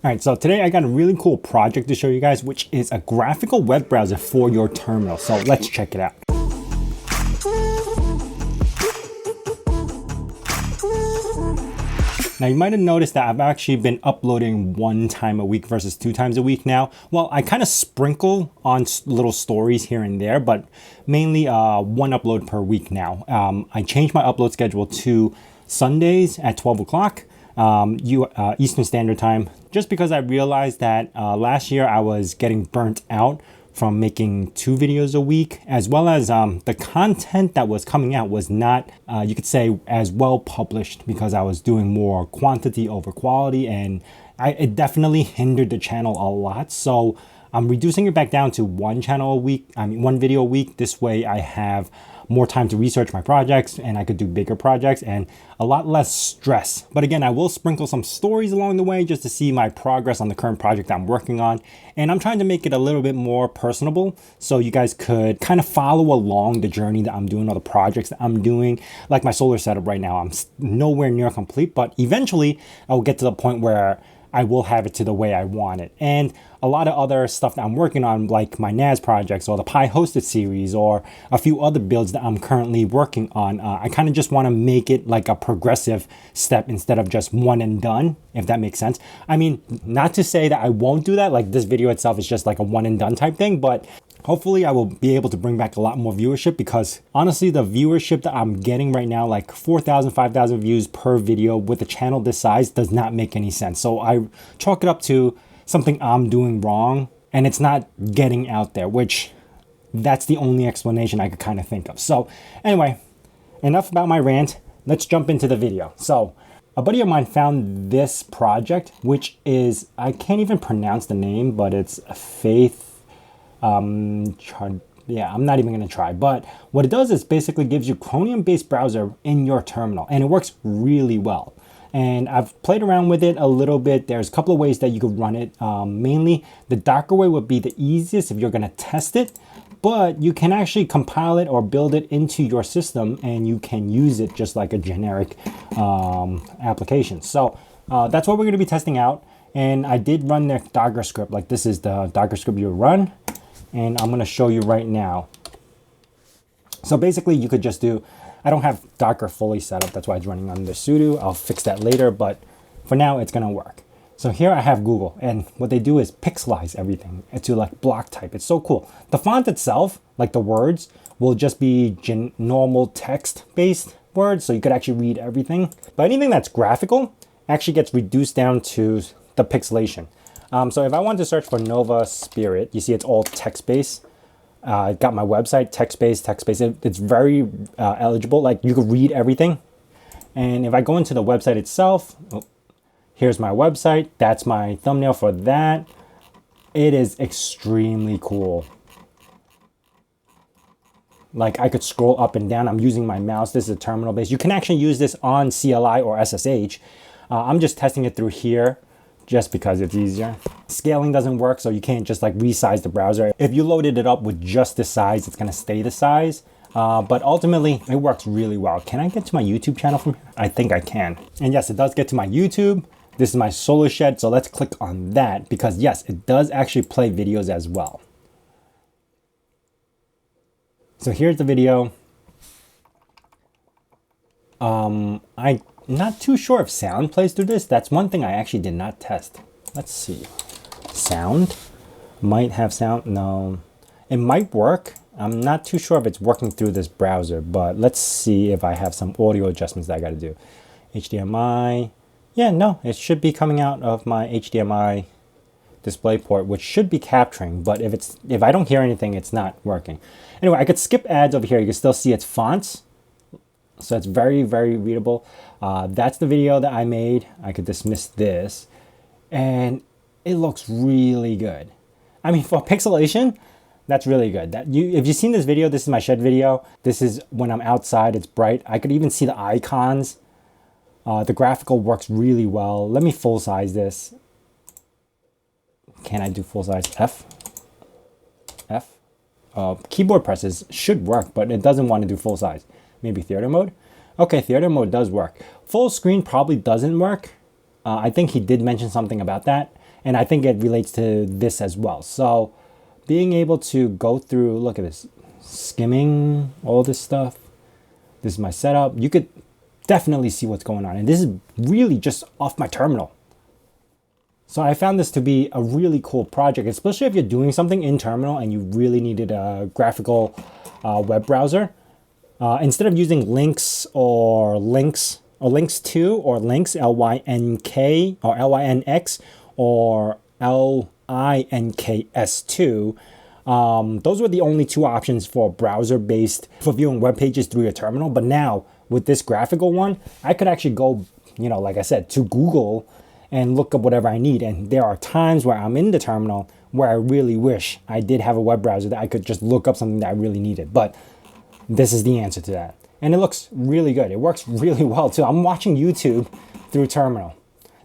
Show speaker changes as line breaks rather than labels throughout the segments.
All right, so today I got a really cool project to show you guys, which is a graphical web browser for your terminal. So let's check it out. Now you might have noticed that I've actually been uploading 1 time a week versus 2 times a week now. Well, I kind of sprinkle on little stories here and there, but mainly 1 upload per week now. I changed my upload schedule to Sundays at 12 o'clock. Eastern Standard Time, just because I realized that last year I was getting burnt out from making 2 videos a week, as well as the content that was coming out was not, you could say, as well published because I was doing more quantity over quality, and it definitely hindered the channel a lot. So I'm reducing it back down to 1 channel a week, 1 video a week. This way I have more time to research my projects and I could do bigger projects and a lot less stress. But again, I will sprinkle some stories along the way just to see my progress on the current project I'm working on. And I'm trying to make it a little bit more personable so you guys could kind of follow along the journey that I'm doing, or the projects that I'm doing. Like my solar setup right now, I'm nowhere near complete, but eventually I will get to the point where I will have it to the way I want it. And a lot of other stuff that I'm working on, like my NAS projects or the Pi hosted series or a few other builds that I'm currently working on, I kind of just want to make it like a progressive step instead of just one and done, if that makes sense. I mean, not to say that I won't do that, like this video itself is just like a one and done type thing, but hopefully I will be able to bring back a lot more viewership, because honestly, the viewership that I'm getting right now, like 4,000, 5,000 views per video with a channel this size, does not make any sense. So I chalk it up to something I'm doing wrong and it's not getting out there, which that's the only explanation I could kind of think of. So anyway, enough about my rant. Let's jump into the video. So a buddy of mine found this project, which is, I can't even pronounce the name, but it's Faith. Yeah, I'm not even going to try. But what it does is basically gives you Chromium-based browser in your terminal, and it works really well. And I've played around with it a little bit. There's a couple of ways that you could run it. Mainly, the Dagger way would be the easiest if you're going to test it. But you can actually compile it or build it into your system, and you can use it just like a generic application. So that's what we're going to be testing out. And I did run their Dagger script. Like, this is the Dagger script you run. And I'm going to show you right now. So basically, you could just do, I don't have Dagger fully set up. That's why it's running under sudo. I'll fix that later, but for now, it's going to work. So here I have Google, and what they do is pixelize everything to like block type. It's so cool. The font itself, like the words, will just be normal text-based words, so you could actually read everything. But anything that's graphical actually gets reduced down to the pixelation. So if I want to search for Novaspirit, you see it's all text-based. I got my website, text-based. It's very eligible. Like, you could read everything. And if I go into the website itself, here's my website. That's my thumbnail for that. It is extremely cool. Like, I could scroll up and down. I'm using my mouse. This is a terminal base. You can actually use this on CLI or SSH. I'm just testing it through here, just because it's easier. Scaling doesn't work, so you can't just like resize the browser. If you loaded it up with just this size, it's gonna stay the size. But ultimately, it works really well. Can I get to my YouTube channel from here? I think I can. And yes, it does get to my YouTube. This is my solar shed, so let's click on that, because yes, it does actually play videos as well. So here's the video. I'm not too sure if sound plays through this. That's one thing I actually did not test. Let's see. Sound might have sound. No, it might work. I'm not too sure if it's working through this browser, but let's see if I have some audio adjustments that I got to do. HDMI. Yeah, no, it should be coming out of my HDMI display port, which should be capturing, but if I don't hear anything, it's not working. Anyway, I could skip ads over here. You can still see its fonts. So it's very, very readable. That's the video that I made. I could dismiss this. And it looks really good. I mean, for pixelation, that's really good. If you've seen this video, this is my shed video. This is when I'm outside, it's bright. I could even see the icons. The graphical works really well. Let me full size this. Can I do full size? F? Keyboard presses should work, but it doesn't want to do full size. Maybe theater mode. Okay, theater mode does work. Full screen probably doesn't work. I think he did mention something about that. And I think it relates to this as well. So being able to go through, look at this, skimming all this stuff. This is my setup. You could definitely see what's going on. And this is really just off my terminal. So I found this to be a really cool project, especially if you're doing something in terminal and you really needed a graphical web browser. Instead of using links or links to or links, L-Y-N-K or L-Y-N-X or L-I-N-K-S-2, those were the only two options for browser-based for viewing web pages through your terminal. But now with this graphical one, I could actually go, like I said, to Google and look up whatever I need. And there are times where I'm in the terminal where I really wish I did have a web browser that I could just look up something that I really needed. But this is the answer to that. And it looks really good. It works really well too. I'm watching YouTube through terminal.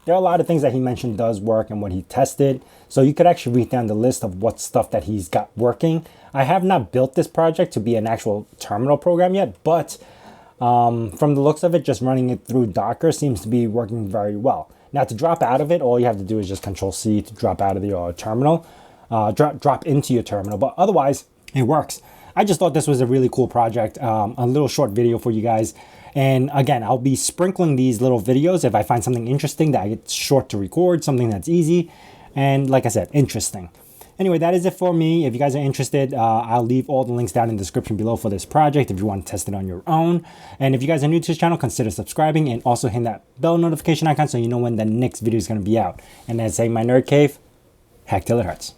There are a lot of things that he mentioned does work and what he tested. So you could actually read down the list of what stuff that he's got working. I have not built this project to be an actual terminal program yet, but from the looks of it, just running it through Docker seems to be working very well. Now to drop out of it, all you have to do is just Control-C to drop out of your terminal, drop into your terminal, but otherwise it works. I just thought this was a really cool project, a little short video for you guys. And again, I'll be sprinkling these little videos if I find something interesting that it's short to record, something that's easy, and like I said, interesting. Anyway, that is it for me. If you guys are interested, I'll leave all the links down in the description below for this project if you want to test it on your own. And if you guys are new to this channel, consider subscribing and also hit that bell notification icon so you know when the next video is going to be out. And as saying my nerd cave, hack till it hurts.